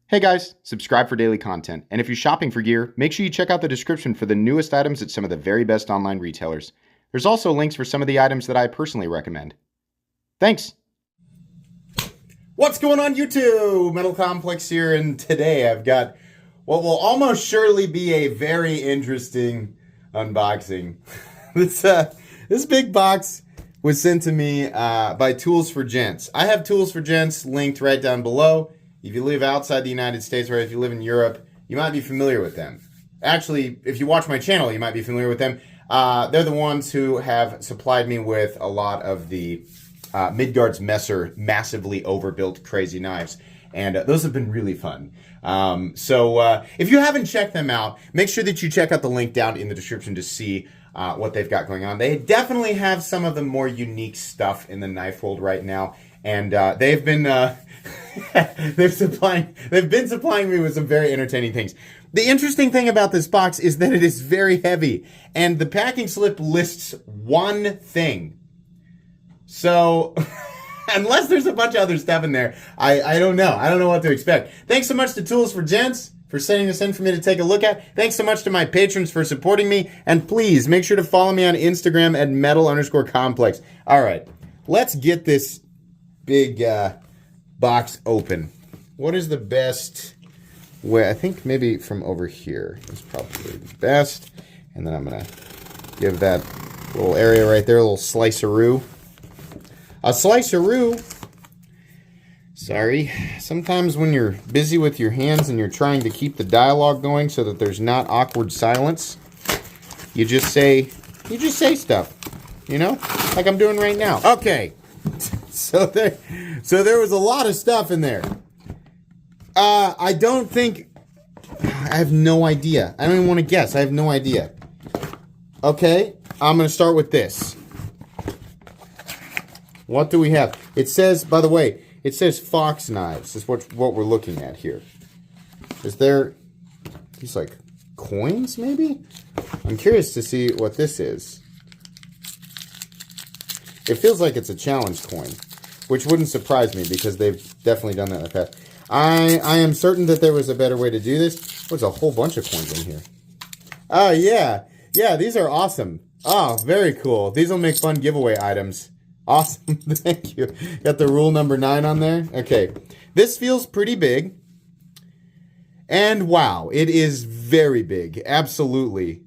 Hey guys, subscribe for daily content. And if you're shopping for gear, make sure you check out the description for the newest items at some of the very best online retailers. There's also links for some of the items that I personally recommend. Thanks! What's going on YouTube? Metal Complex here, and today I've got what will almost surely be a very interesting unboxing. This big box was sent to me by Tools For Gents. I have Tools For Gents linked right down below. If you live outside the United States or if you live in Europe, you might be familiar with them. Actually, if you watch my channel, you might be familiar with them. They're the ones who have supplied me with a lot of the Midgard's Messer massively overbuilt crazy knives. And those have been really fun. So if you haven't checked them out, make sure that you check out the link down in the description to see what they've got going on. They definitely have some of the more unique stuff in the knife world right now. And they've been they've been supplying me with some very entertaining things. The interesting thing about this box is that it is very heavy, and the packing slip lists one thing. So unless there's a bunch of other stuff in there, I don't know. I don't know what to expect. Thanks so much to Tools For Gents for sending this in for me to take a look at. Thanks so much to my patrons for supporting me, and please make sure to follow me on Instagram at metal_complex. All right, let's get this big box open. What is the best way? I think maybe from over here is probably the best. And then I'm going to give that little area right there a little sliceroo. A sliceroo. Sorry. Sometimes when you're busy with your hands and you're trying to keep the dialogue going so that there's not awkward silence, you just say stuff, you know, like I'm doing right now. Okay. So there was a lot of stuff in there. I have no idea. I don't even want to guess. I have no idea. Okay, I'm going to start with this. What do we have? It says, by the way, it says fox knives. Is what we're looking at here. Is there these like coins maybe? I'm curious to see what this is. It feels like it's a challenge coin, which wouldn't surprise me because they've definitely done that in the past. I am certain that there was a better way to do this. There's a whole bunch of coins in here. Oh, yeah. Yeah, these are awesome. Oh, very cool. These will make fun giveaway items. Awesome. Thank you. Got the rule number 9 on there. Okay. This feels pretty big. And wow, it is very big. Absolutely.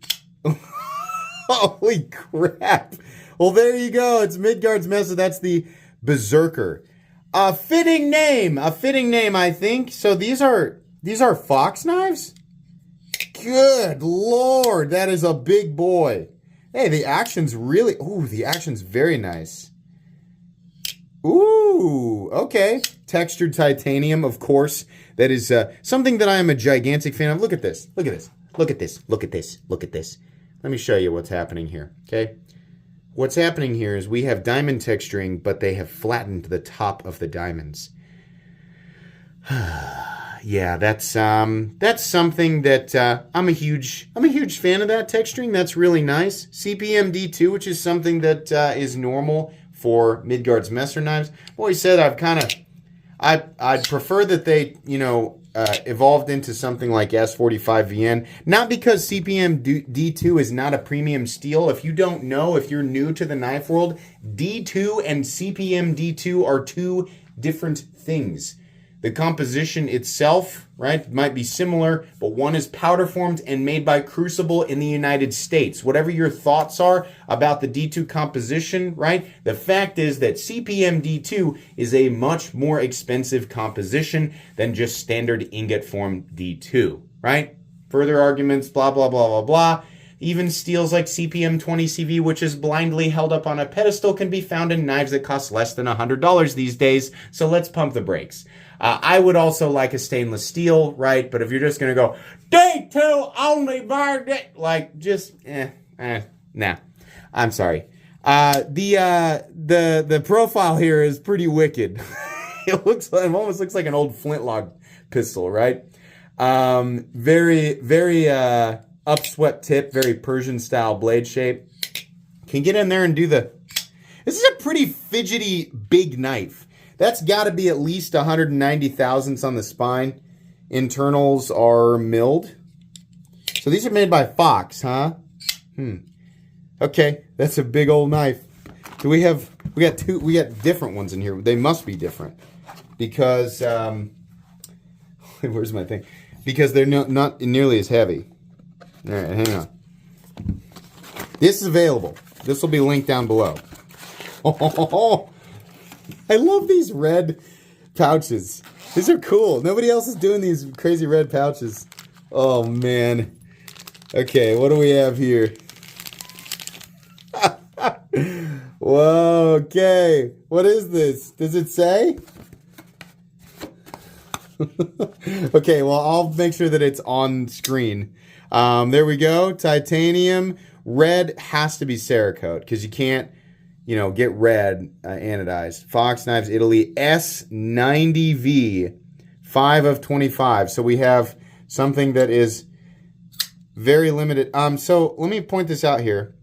Holy crap. Well, there you go. It's Midgard's Messer. That's the Berserker. A fitting name, I think. So these are fox knives? Good Lord, that is a big boy. Hey, the action's really, ooh, the action's very nice. Ooh, okay. Textured titanium, of course. That is something that I am a gigantic fan of. Look at this. Look at this. Look at this. Look at this. Look at this. Let me show you what's happening here, okay? What's happening here is we have diamond texturing, but they have flattened the top of the diamonds. Yeah, that's something that I'm a huge fan of that texturing. That's really nice. CPM D2, which is something that is normal for Midgard's Messer knives. Always said I'd prefer that they, evolved into something like S45VN. Not because CPM D2 is not a premium steel. If you don't know, if you're new to the knife world, D2 and CPM D2 are two different things. The composition itself, right, might be similar, but one is powder formed and made by Crucible in the United States. Whatever your thoughts are about the D2 composition, right, the fact is that CPM D2 is a much more expensive composition than just standard ingot form D2, right? Further arguments, blah, blah, blah, blah, blah. Even steels like CPM 20CV, which is blindly held up on a pedestal, can be found in knives that cost less than $100 these days, so let's pump the brakes. I would also like a stainless steel, right? But if you're just going to go, D2 only burned it, like, just, nah. I'm sorry. The profile here is pretty wicked. It almost looks like an old flintlock pistol, right? Very, very, upswept tip, very Persian style blade shape. Can get in there and do this is a pretty fidgety big knife. That's got to be at least 190 thousandths on the spine. internals are milled. So these are made by Fox, huh? Okay, that's a big old knife. Do we got different ones in here. They must be different. Because, where's my thing? Because they're not nearly as heavy. All right, hang on. This is available. This will be linked down below. Oh, I love these red pouches. These are cool. Nobody else is doing these crazy red pouches. Oh, man. Okay, what do we have here? Whoa, okay. What is this? Does it say? Okay, well, I'll make sure that it's on screen. There we go. Titanium. Red has to be Cerakote because you can't, get red anodized. Fox Knives Italy S90V 5 of 25. So we have something that is very limited. So let me point this out here.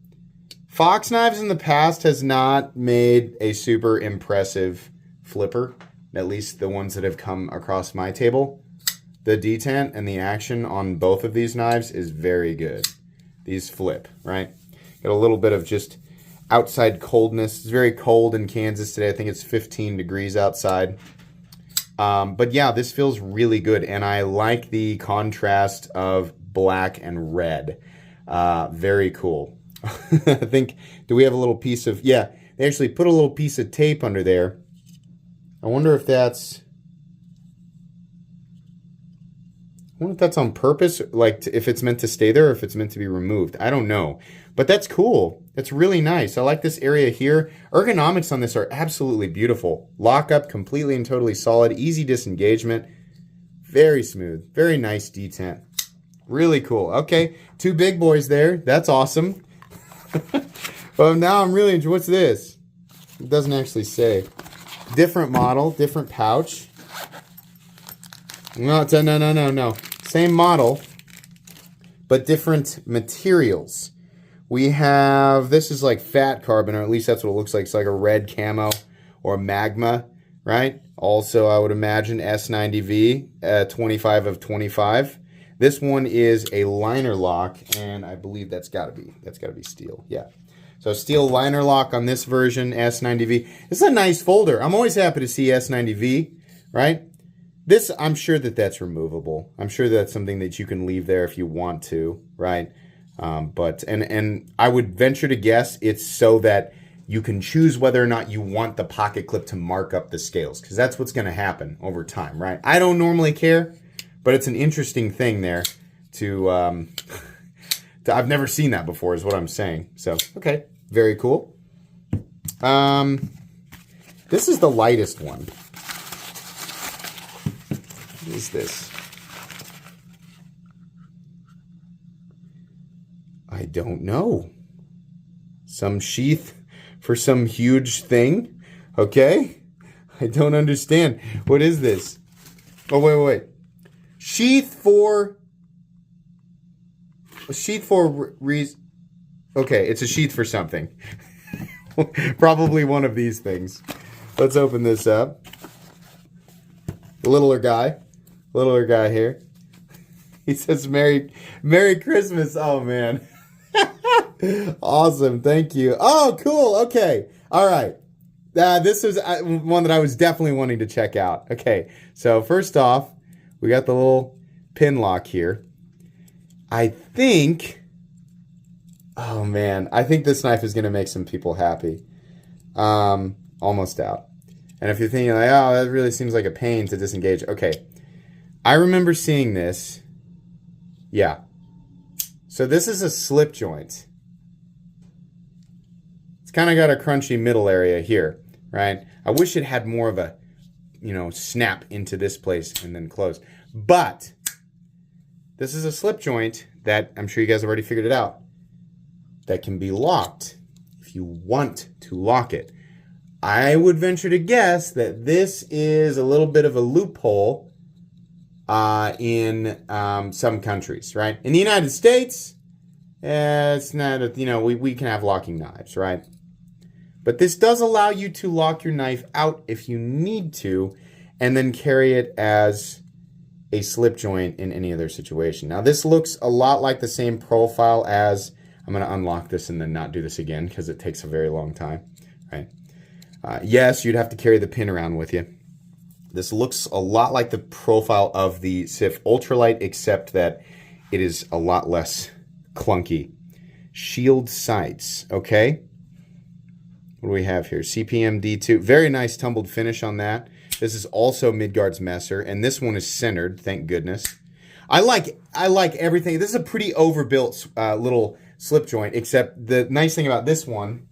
Fox Knives in the past has not made a super impressive flipper, at least the ones that have come across my table. The detent and the action on both of these knives is very good. These flip, right? Got a little bit of just outside coldness. It's very cold in Kansas today. I think it's 15 degrees outside. But yeah, this feels really good, and I like the contrast of black and red. Very cool. I think, do we have a little piece of, yeah, they actually put a little piece of tape under there. I wonder if that's on purpose, like if it's meant to stay there or if it's meant to be removed. I don't know. But that's cool. It's really nice. I like this area here. Ergonomics on this are absolutely beautiful. Lockup, completely and totally solid. Easy disengagement. Very smooth. Very nice detent. Really cool. Okay, 2 big boys there. That's awesome. Well, now I'm really enjoying. What's this? It doesn't actually say. Different model, different pouch. No, no. Same model, but different materials. We have, this is like fat carbon, or at least that's what it looks like. It's like a red camo or magma, right? Also, I would imagine S90V, 25 of 25. This one is a liner lock, and I believe that's got to be steel. Yeah. So steel liner lock on this version, S90V. It's a nice folder. I'm always happy to see S90V, right? This, I'm sure that's removable. I'm sure that's something that you can leave there if you want to, right? But I would venture to guess it's so that you can choose whether or not you want the pocket clip to mark up the scales, because that's what's going to happen over time, right? I don't normally care, but it's an interesting thing there to I've never seen that before is what I'm saying. So, okay, very cool. This is the lightest one. What is this? I don't know. Some sheath for some huge thing? Okay. I don't understand. What is this? Oh, wait. Sheath for... Okay, it's a sheath for something. Probably one of these things. Let's open this up. The littler guy here. He says Merry Christmas. Oh, man. Awesome. Thank you. Oh, cool. Okay. All right. This was one that I was definitely wanting to check out. Okay. So first off, we got the little pin lock here. I think this knife is going to make some people happy. Almost out. And if you're thinking like, oh, that really seems like a pain to disengage. Okay. I remember seeing this. Yeah. So this is a slip joint. It's kind of got a crunchy middle area here, right? I wish it had more of a, snap into this place and then close. But this is a slip joint that I'm sure you guys have already figured it out. That can be locked if you want to lock it. I would venture to guess that this is a little bit of a loophole in some countries, right? In the United States, it's not, we can have locking knives, right? But this does allow you to lock your knife out if you need to, and then carry it as a slip joint in any other situation. Now this looks a lot like the same profile as, I'm going to unlock this and then not do this again because it takes a very long time, right? Yes, you'd have to carry the pin around with you. This looks a lot like the profile of the SIF Ultralight, except that it is a lot less clunky. Shield sights, okay? What do we have here? CPM D2. Very nice tumbled finish on that. This is also Midgard's Messer, and this one is centered, thank goodness. I like everything. This is a pretty overbuilt little slip joint, except the nice thing about this one,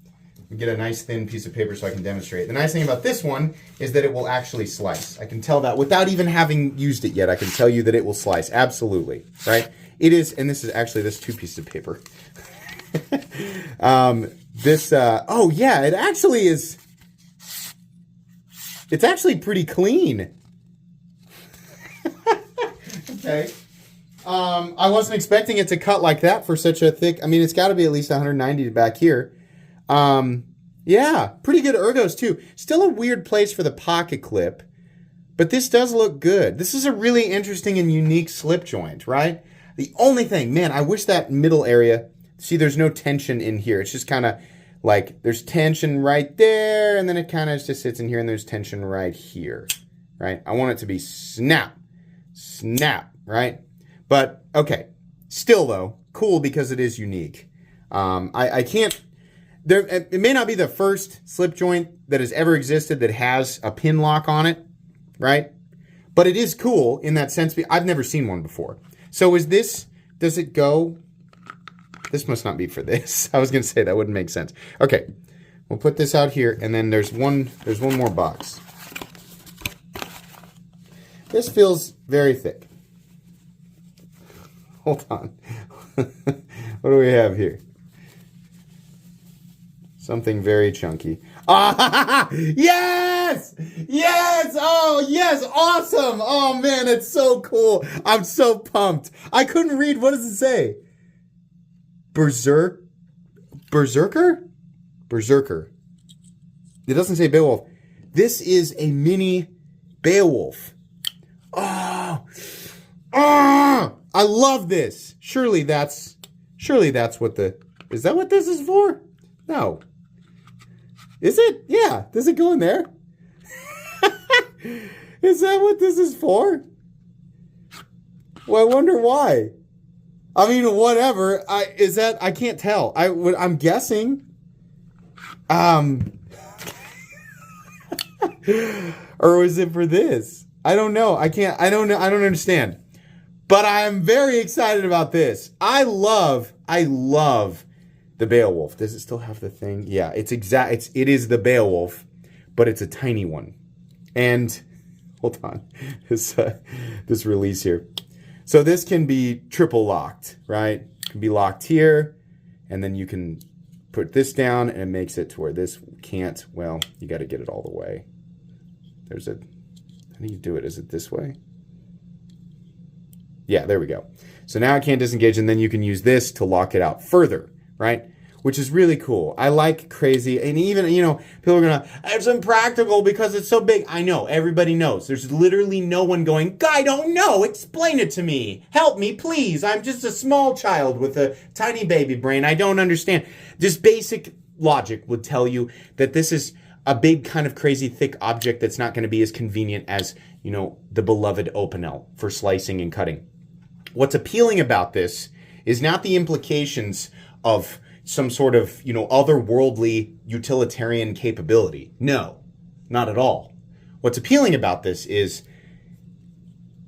get a nice thin piece of paper so I can demonstrate. The nice thing about this one is that it will actually slice. I can tell that without even having used it yet. I can tell you that it will slice, absolutely, right? It is, and this is actually this 2 pieces of paper. Oh yeah, it actually is. It's actually pretty clean. Okay. I wasn't expecting it to cut like that for such a thick. I mean, it's got to be at least 190 back here. Yeah, pretty good ergos too. Still a weird place for the pocket clip, but this does look good. This is a really interesting and unique slip joint, right? The only thing, man, I wish that middle area. See, there's no tension in here. It's just kind of like there's tension right there, and then it kind of just sits in here, and there's tension right here, right? I want it to be snap, snap, right? But, okay, still, though, cool because it is unique. I can't, it may not be the first slip joint that has ever existed that has a pin lock on it, right? But it is cool in that sense. I've never seen one before. So is this, does it go? This must not be for this. I was going to say that wouldn't make sense. Okay, we'll put this out here, and then there's one more box. This feels very thick. Hold on. What do we have here? Something very chunky. Ah, yes! Yes! Oh, yes! Awesome! Oh, man, it's so cool. I'm so pumped. I couldn't read. What does it say? Berserker? Berserker. It doesn't say Beowulf. This is a mini Beowulf. Oh! Oh! I love this. Surely that's what the... Is that what this is for? No. Is it? Yeah. Does it go in there? Is that what this is for? Well, I wonder why. I mean, whatever. I can't tell. I'm guessing. Or is it for this? I don't know. I don't know. I don't understand. But I'm very excited about this. I love the Beowulf. Does it still have the thing? Yeah, it is the Beowulf, but it's a tiny one. And hold on, this release here. So this can be triple locked, right? It can be locked here, and then you can put this down, and it makes it to where this can't. Well, you got to get it all the way. How do you do it? Is it this way? Yeah, there we go. So now I can't disengage, and then you can use this to lock it out further, right? Which is really cool. I like crazy, and even, people are gonna, it's impractical because it's so big. I know, everybody knows. There's literally no one going, I don't know, explain it to me. Help me, please. I'm just a small child with a tiny baby brain. I don't understand. Just basic logic would tell you that this is a big kind of crazy thick object that's not gonna be as convenient as, the beloved Opinel for slicing and cutting. What's appealing about this is not the implications of some sort of, otherworldly utilitarian capability. No, not at all. What's appealing about this is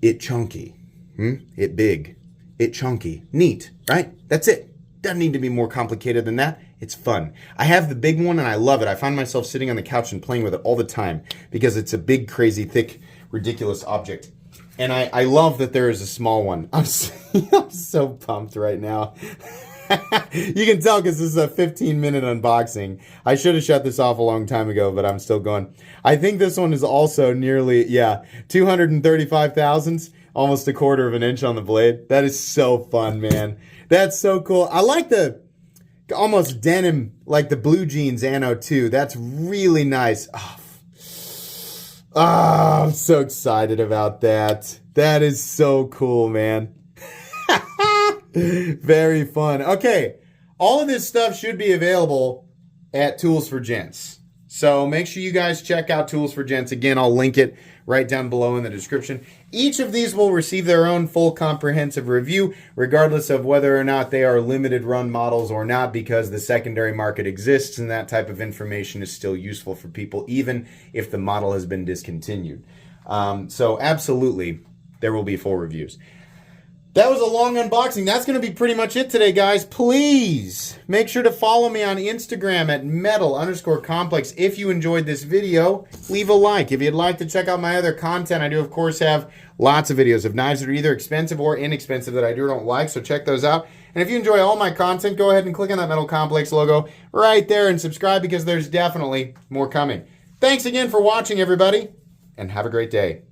it chunky, it big, it chunky, neat, right? That's it. Doesn't need to be more complicated than that. It's fun. I have the big one and I love it. I find myself sitting on the couch and playing with it all the time because it's a big, crazy, thick, ridiculous object. And I love that there is a small one. I'm so pumped right now. You can tell because this is a 15-minute unboxing. I should have shut this off a long time ago, but I'm still going. I think this one is also nearly, 235 thousandths, almost a quarter of an inch on the blade. That is so fun, man. That's so cool. I like the almost denim, like the blue jeans Anno 2. That's really nice. Oh, I'm so excited about that. That is so cool, man. Very fun. Okay, all of this stuff should be available at Tools for Gents. So make sure you guys check out Tools for Gents. Again, I'll link it right down below in the description. Each of these will receive their own full comprehensive review, regardless of whether or not they are limited run models or not, because the secondary market exists and that type of information is still useful for people, even if the model has been discontinued. So absolutely, there will be full reviews. That was a long unboxing. That's going to be pretty much it today, guys. Please make sure to follow me on Instagram at metal_complex. If you enjoyed this video, leave a like. If you'd like to check out my other content, I do, of course, have lots of videos of knives that are either expensive or inexpensive that I do or don't like, so check those out. And if you enjoy all my content, go ahead and click on that Metal Complex logo right there and subscribe, because there's definitely more coming. Thanks again for watching, everybody, and have a great day.